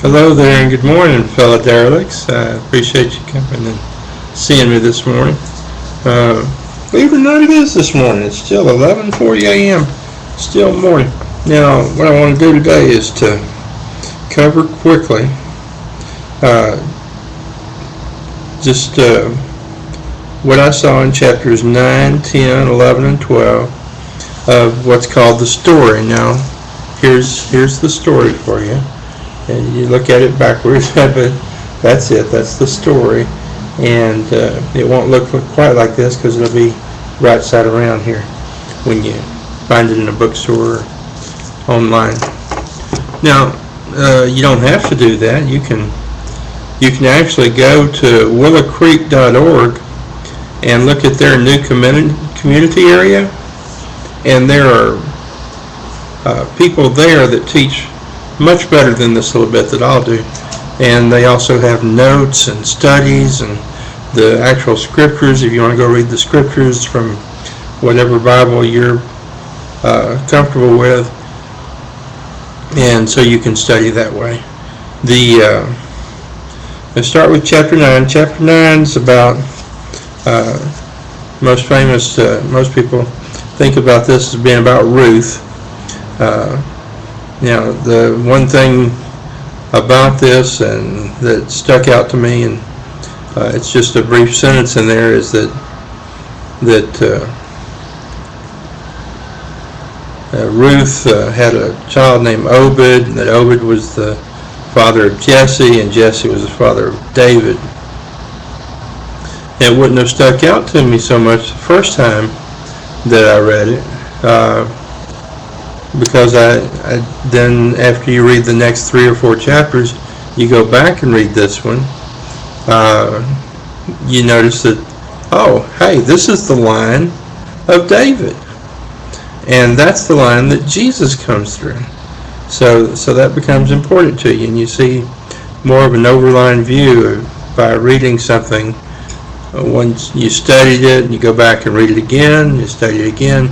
Hello there and good morning, fellow derelicts. I appreciate you coming and seeing me this morning. Believe it or not, it is this morning. It's still 11:40 a.m. Still morning. Now, what I want to do today is to cover quickly what I saw in chapters 9, 10, 11, and 12 of what's called the story. Now, here's the story for you. And you look at it backwards, but that's it. That's the story. And it won't look quite like this because it'll be right side around here when you find it in a bookstore or online. Now, you don't have to do that. You can actually go to willowcreek.org and look at their new community area, and there are people there that teach much better than this little bit that I'll do. And they also have notes and studies and the actual scriptures if you want to go read the scriptures from whatever Bible you're comfortable with, and so you can study that way. Let's start with chapter 9. Chapter 9 is about most people think about this as being about Ruth. Now, the one thing about this and that stuck out to me, and it's just a brief sentence in there, is that Ruth had a child named Obed, and that Obed was the father of Jesse, and Jesse was the father of David. It wouldn't have stuck out to me so much the first time that I read it, because then after you read the next 3 or 4 chapters, you go back and read this one, you notice that, oh, hey, this is the line of David, and that's the line that Jesus comes through. So that becomes important to you, and you see more of an overline view by reading something. Once you studied it, and you go back and read it again, you study it again,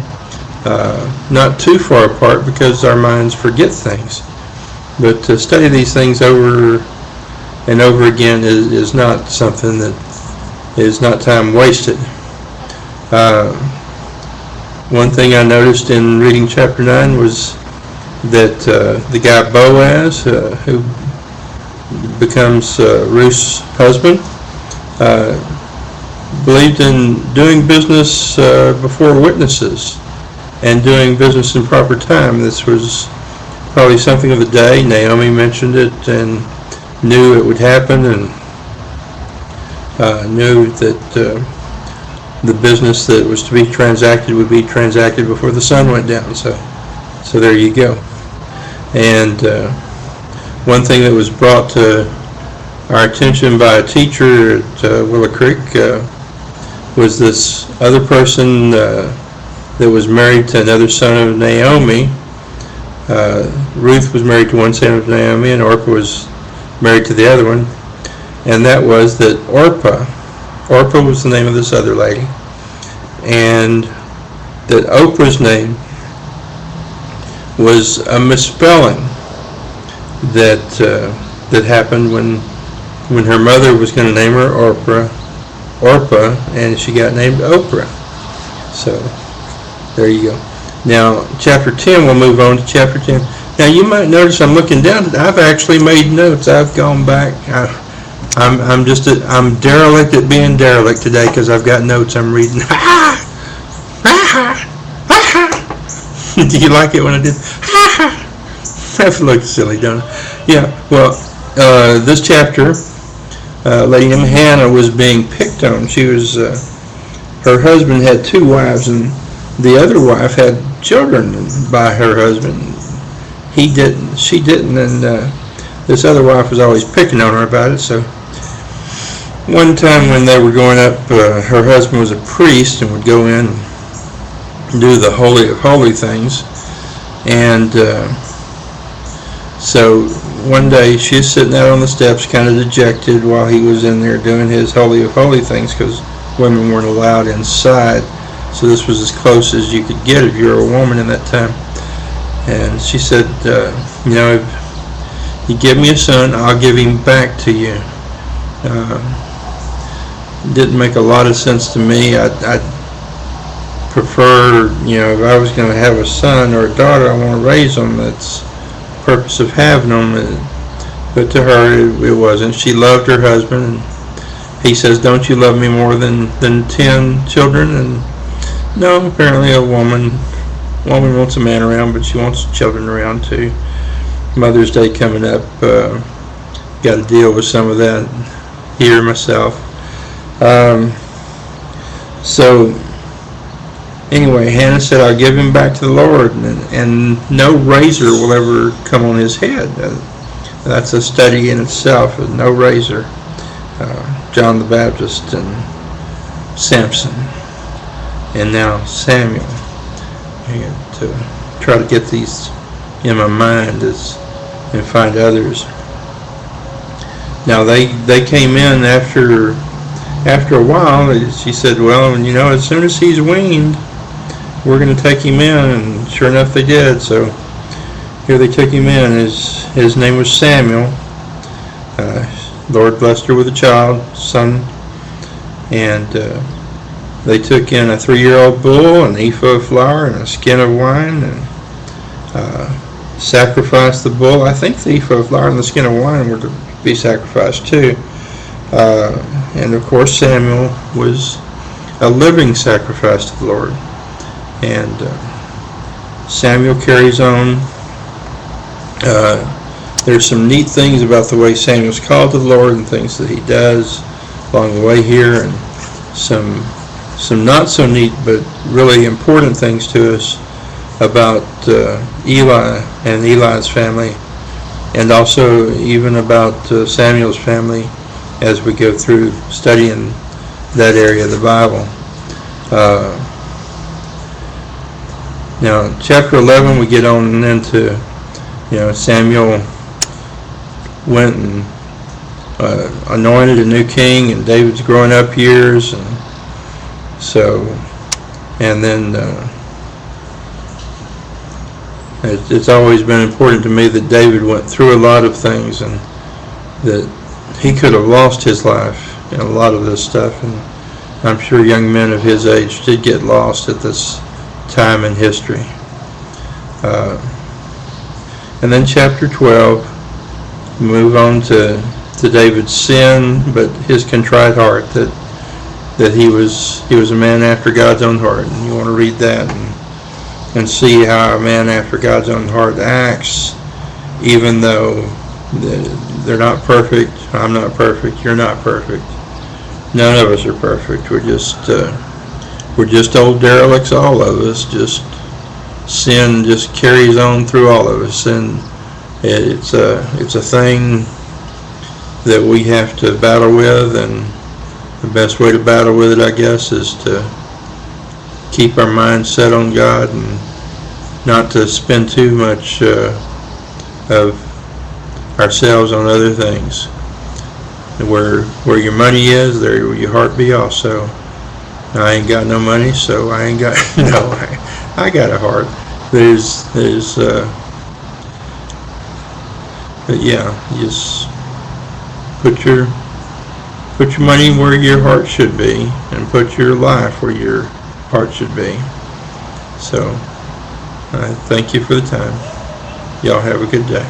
not too far apart because our minds forget things. But to study these things over and over again is not something that is not time wasted. One thing I noticed in reading chapter 9 was that the guy Boaz, who becomes Ruth's husband, believed in doing business before witnesses and doing business in proper time. This was probably something of the day. Naomi mentioned it and knew it would happen, and knew that the business that was to be transacted would be transacted before the sun went down. So there you go. And one thing that was brought to our attention by a teacher at Willow Creek was this other person that was married to another son of Naomi. Ruth was married to one son of Naomi, and Orpah was married to the other one. And that was that Orpah was the name of this other lady, and that Oprah's name was a misspelling that happened when her mother was going to name her Orpah, and she got named Oprah. So there you go. Now, chapter 10, we'll move on to chapter 10. Now, you might notice I'm looking down. I've actually made notes. I've gone back. I'm derelict at being derelict today because I've got notes I'm reading. Do you like it when I did? That looks silly, don't it? Yeah. Well, this chapter, Lady Hannah was being picked on. She was. Her husband had 2 wives, and the other wife had children by her husband. He didn't. She didn't, and this other wife was always picking on her about it. So one time when they were going up, her husband was a priest and would go in and do the Holy of Holy things, and so one day she's sitting out on the steps kind of dejected while he was in there doing his Holy of Holy things, because women weren't allowed inside. So this was as close as you could get if you were a woman in that time. And she said, you give me a son, I'll give him back to you. Didn't make a lot of sense to me. I prefer, if I was going to have a son or a daughter, I want to raise them. That's the purpose of having them. But to her, it wasn't. She loved her husband, and he says, don't you love me more than 10 children? And no, apparently a woman wants a man around, but she wants children around too. Mother's Day coming up, got to deal with some of that here myself. So anyway, Hannah said, I'll give him back to the Lord, and no razor will ever come on his head. That's a study in itself, no razor. John the Baptist and Samson, and now Samuel. I got to try to get these in my mind and find others. Now they came in after a while. She said, well, as soon as he's weaned, we're going to take him in, and sure enough they did. So here they took him in. His name was Samuel. Lord blessed her with a child, son, and they took in a 3-year-old bull, an ephah of flour, and a skin of wine, and sacrificed the bull. I think the ephah of flour and the skin of wine were to be sacrificed too. And of course Samuel was a living sacrifice to the Lord. And Samuel carries on. There's some neat things about the way Samuel's called to the Lord and things that he does along the way here, and some not so neat but really important things to us about Eli and Eli's family, and also even about Samuel's family as we go through studying that area of the Bible. Now, chapter 11, we get on into, Samuel went and anointed a new king in David's growing up years, and then it's always been important to me that David went through a lot of things, and that he could have lost his life in a lot of this stuff, and I'm sure young men of his age did get lost at this time in history. And then chapter 12, move on to David's sin, but his contrite heart, that he was a man after God's own heart. And you want to read that and see how a man after God's own heart acts, even though they're not perfect. I'm not perfect. You're not perfect. None of us are perfect. We're just old derelicts, all of us. Just sin just carries on through all of us, and it's a thing that we have to battle with, and the best way to battle with it, I guess, is to keep our mind set on God and not to spend too much of ourselves on other things. Where your money is, there will your heart be also. Now, I ain't got no money, so I ain't got I got a heart. But yeah, just put your money where your heart should be, and put your life where your heart should be. So I thank you for the time. Y'all have a good day.